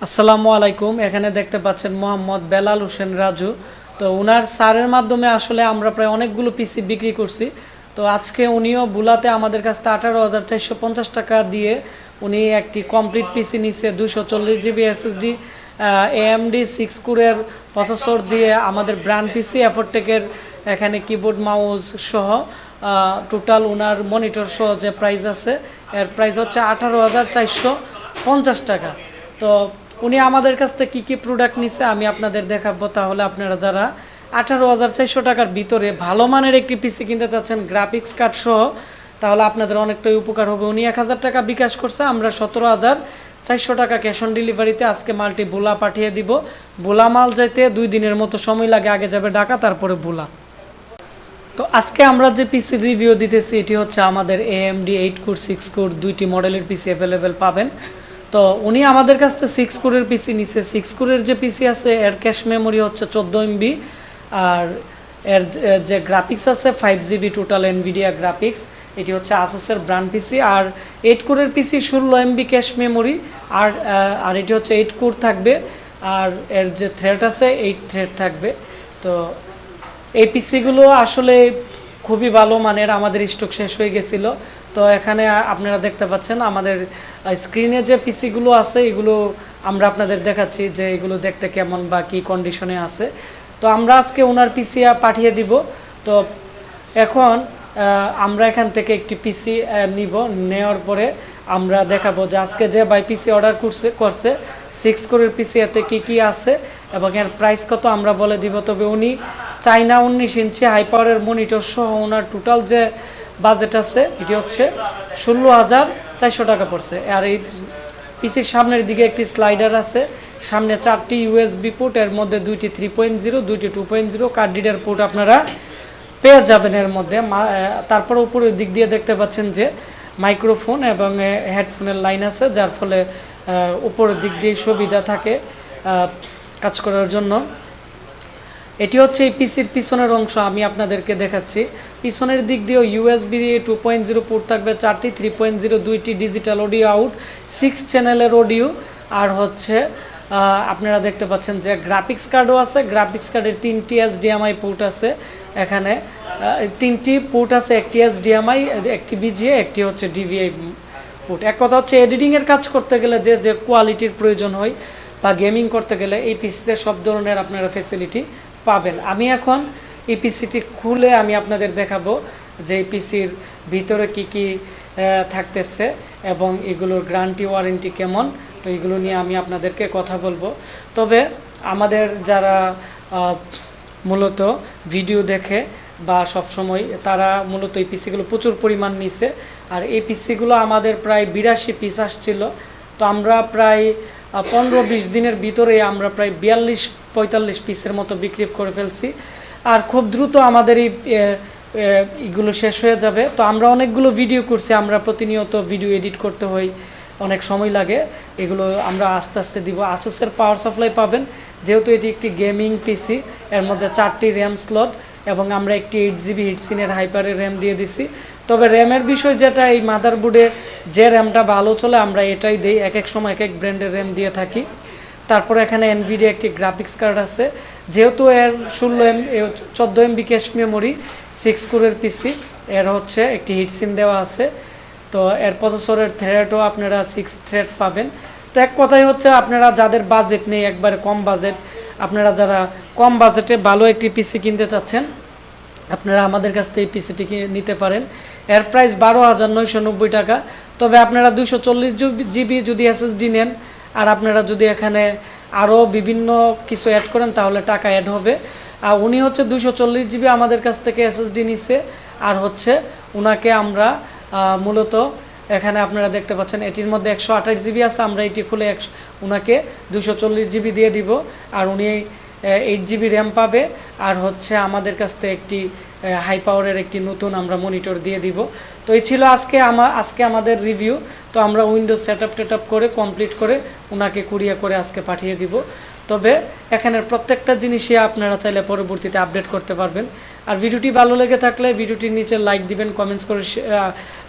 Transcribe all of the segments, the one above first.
আসসালামু আলাইকুম। এখানে দেখতে পাচ্ছেন মোহাম্মদ বেলাল হোসেন রাজু। তো ওনার স্যারের মাধ্যমে আসলে আমরা প্রায় অনেকগুলো পিসি বিক্রি করছি। তো আজকে উনিও বুলাতে আমাদের কাছ থেকে 18,450 টাকা দিয়ে উনি একটি কমপ্লিট পিসি নিচ্ছে 240 GB SSD AMD 6 কোরের প্রসেসর দিয়ে আমাদের ব্র্যান্ড পিসি এফোরটেকের এখানে কিবোর্ড মাউস সহ টোটাল ওনার মনিটর সহ যে প্রাইস আছে এর প্রাইস হচ্ছে 18,450 টাকা। তো উনি আমাদের কাছ থেকে কী কী প্রোডাক্ট নিছে আমি আপনাদের দেখাবো। তাহলে আপনারা যারা 18,400 টাকার ভিতরে ভালো মানের একটি পিসি কিনতে চাচ্ছেন গ্রাফিক্স কার্ড সহ, তাহলে আপনাদের অনেকটাই উপকার হবে। উনি 1,000 টাকা বিকাশ করছে, আমরা 17,400 টাকা ক্যাশ অন ডেলিভারিতে আজকে মালটি বোলা পাঠিয়ে দিব। বোলা মাল যাইতে 2 দিনের মতো সময় লাগে, আগে যাবে ঢাকা তারপরে বোলা। তো আজকে আমরা যে পিসি রিভিউ দিতেছি এটি হচ্ছে আমাদের AMD 8 কোর 6 কোর দুইটি মডেলের পিসি অ্যাভেলেবেল পাবেন। তো উনি আমাদের কাছ থেকে 6 কোরের পিসি নিছে। 6 কোরের যে পিসি আছে এর ক্যাশ মেমোরি হচ্ছে 14 MB, আর এর যে গ্রাফিক্স আছে 5 GB টোটাল এনভিডিয়া গ্রাফিক্স। এটি হচ্ছে আসুসের ব্র্যান্ড পিসি। আর 8 কোরের পিসি 16 MB ক্যাশ মেমোরি, আর এটি হচ্ছে 8 কোর থাকবে, আর এর যে থ্রেড আছে 8 থ্রেড থাকবে। তো এই পিসিগুলো আসলে খুবই ভালো মানের, আমাদের স্টক শেষ হয়ে গেছিলো। তো এখানে আপনারা দেখতে পাচ্ছেন আমাদের স্ক্রিনে যে পিসিগুলো আছে এগুলো আমরা আপনাদের দেখাচ্ছি যে এগুলো দেখতে কেমন বা কী কন্ডিশনে আছে। তো আমরা আজকে ওনার পিসি পাঠিয়ে দিব। তো এখন আমরা এখান থেকে একটি পিসি নিব, নেওয়ার পরে আমরা দেখাবো যে আজকে যে বাই পিসি অর্ডার করছে 6 কোরের পিসি এতে কী কী আছে এবং এর প্রাইস কত আমরা বলে দিব। তবে উনি চাইনা 19 ইঞ্চি হাই পাওয়ারের মনিটর সহ ওনার টোটাল যে বাজেট আছে এটি হচ্ছে 16,400 টাকা পড়ছে। আর এই পিসির সামনের দিকে একটি স্লাইডার আছে, সামনে 4টি USB পোর্ট, এর মধ্যে 2টি 3.0 2টি 2.0 কার্ড রিডার পোর্ট আপনারা পেয়ে যাবেন এর মধ্যে। তারপর উপরের দিক দিয়ে দেখতে পাচ্ছেন যে মাইক্রোফোন এবং হেডফোনের লাইন আছে, যার ফলে উপরের দিক দিয়ে সুবিধা থাকে কাজ করার জন্য। এটি হচ্ছে এই পিসির পিছনের অংশ, আমি আপনাদেরকে দেখাচ্ছি। পিছনের দিক দিয়েও USB 2.0 পোর্ট থাকবে, 4টি 3.0 2টি ডিজিটাল অডিও আউট, 6 চ্যানেলের অডিও, আর হচ্ছে আপনারা দেখতে পাচ্ছেন যে গ্রাফিক্স কার্ডও আছে। গ্রাফিক্স কার্ডের 3টি HDMI পোর্ট আছে, এখানে 3টি পোর্ট আছে, একটি HDMI, একটি VGA, একটি হচ্ছে DVI পোর্ট। এক কথা হচ্ছে এডিটিংয়ের কাজ করতে গেলে যে কোয়ালিটির প্রয়োজন হয় বা গেমিং করতে গেলে এই পিসিতে সব ধরনের আপনারা ফ্যাসিলিটি পাবেন। আমি এখন এই পিসিটি খুলে আমি আপনাদের দেখাবো যে এই পিসির ভিতরে কি কি থাকতেছে এবং এগুলোর গ্যারান্টি ওয়ারেন্টি কেমন। তো এগুলো নিয়ে আমি আপনাদেরকে কথা বলবো। তবে আমাদের যারা মূলত ভিডিও দেখে বা সবসময় তারা মূলত এই পিসিগুলো প্রচুর পরিমাণ নিছে। আর এই পিসিগুলো আমাদের প্রায় 82 পিস আসছিল। তো আমরা প্রায় 15-20 দিনের ভিতরে আমরা প্রায় 42-45 পিসের মতো বিক্রি করে ফেলছি। আর খুব দ্রুত আমাদের এইগুলো শেষ হয়ে যাবে। তো আমরা অনেকগুলো ভিডিও করছি, আমরা প্রতিনিয়ত ভিডিও এডিট করতে হয়, অনেক সময় লাগে। এগুলো আমরা আস্তে আস্তে দিব। আসুসের পাওয়ার সাপ্লাই পাবেন, যেহেতু এটি একটি গেমিং পিসি, এর মধ্যে 4টি র্যাম স্লট এবং আমরা একটি 8 GB হিটসিনের হাইপারের র্যাম দিয়ে দিছি। তবে র্যামের বিষয় যেটা, এই মাদারবোর্ডে যে র্যামটা ভালো চলে আমরা এটাই দিই, এক এক সময় এক এক ব্র্যান্ডের র্যাম দিয়ে থাকি। তারপর এখানে এনভিডিয়া একটি গ্রাফিক্স কার্ড আছে, যেহেতু এর 14 MB ক্যাশ মেমোরি 6 কোরের পিসি, এর হচ্ছে একটি হিটসিন দেওয়া আছে। তো এর প্রসেসরের থ্রেডও আপনারা 6 থ্রেড পাবেন। তো এক কথাই হচ্ছে আপনারা যাদের বাজেট নেই, একবারে কম বাজেট, আপনারা যারা কম বাজেটে ভালো একটি পিসি কিনতে চাচ্ছেন আপনারা আমাদের কাছ থেকে এই পিসিটি নিতে পারেন। এর প্রাইস 12,990 টাকা। তবে আপনারা 240 GB যদি SSD নেন আর আপনারা যদি এখানে আরও বিভিন্ন কিছু অ্যাড করেন তাহলে টাকা অ্যাড হবে। আর উনি হচ্ছে 240 GB আমাদের কাছ থেকে SSD নিচ্ছে, আর হচ্ছে ওনাকে আমরা মূলত এখানে আপনারা দেখতে পাচ্ছেন এটির মধ্যে 128 GB আছে, আমরা এটি খুলে ওনাকে 240 GB দিয়ে দিব। আর উনি 8 GB র্যাম পাবে, আর হচ্ছে আমাদের কাছ থেকে একটি হাই পাওয়ারের একটি নতুন আমরা মনিটর দিয়ে দিব। তো এই ছিল আজকে আমাদের রিভিউ। তো আমরা উইন্ডোজ সেটআপ করে কমপ্লিট করে ওনাকে কুরিয়ার করে আজকে পাঠিয়ে দিব। তবে এখানের প্রত্যেকটা জিনিসই আপনারা চাইলে পরবর্তীতে আপডেট করতে পারবেন। আর ভিডিওটি ভালো লেগে থাকলে ভিডিওটির নিচে লাইক দিবেন, কমেন্টস করে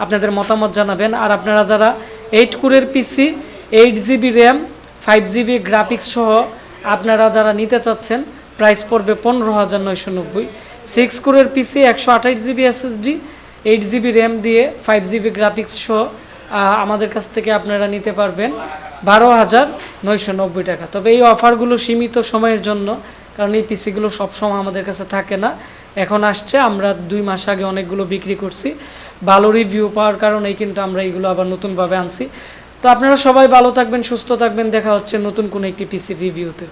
আপনাদের মতামত জানাবেন। আর আপনারা যারা 8 কোরের পিসি 8 GB র্যাম 5GB গ্রাফিক্স সহ আপনারা যারা নিতে চাচ্ছেন প্রাইস পড়বে 15,990। 6 কোরের পিসি 128GB SSD 8GB র্যাম দিয়ে 5GB গ্রাফিক্স সহ আমাদের কাছ থেকে আপনারা নিতে পারবেন 12,990 টাকা। তবে এই অফারগুলো সীমিত সময়ের জন্য, কারণ এই পিসিগুলো সবসময় আমাদের কাছে থাকে না, এখন আসছে। আমরা 2 মাস আগে অনেকগুলো বিক্রি করছি, ভালো রিভিউ পাওয়ার কারণেই কিন্তু আমরা এইগুলো আবার নতুনভাবে আনছি। তো আপনারা সবাই ভালো থাকবেন, সুস্থ থাকবেন, দেখা হচ্ছে নতুন কোনো একটি পিসি রিভিউতে।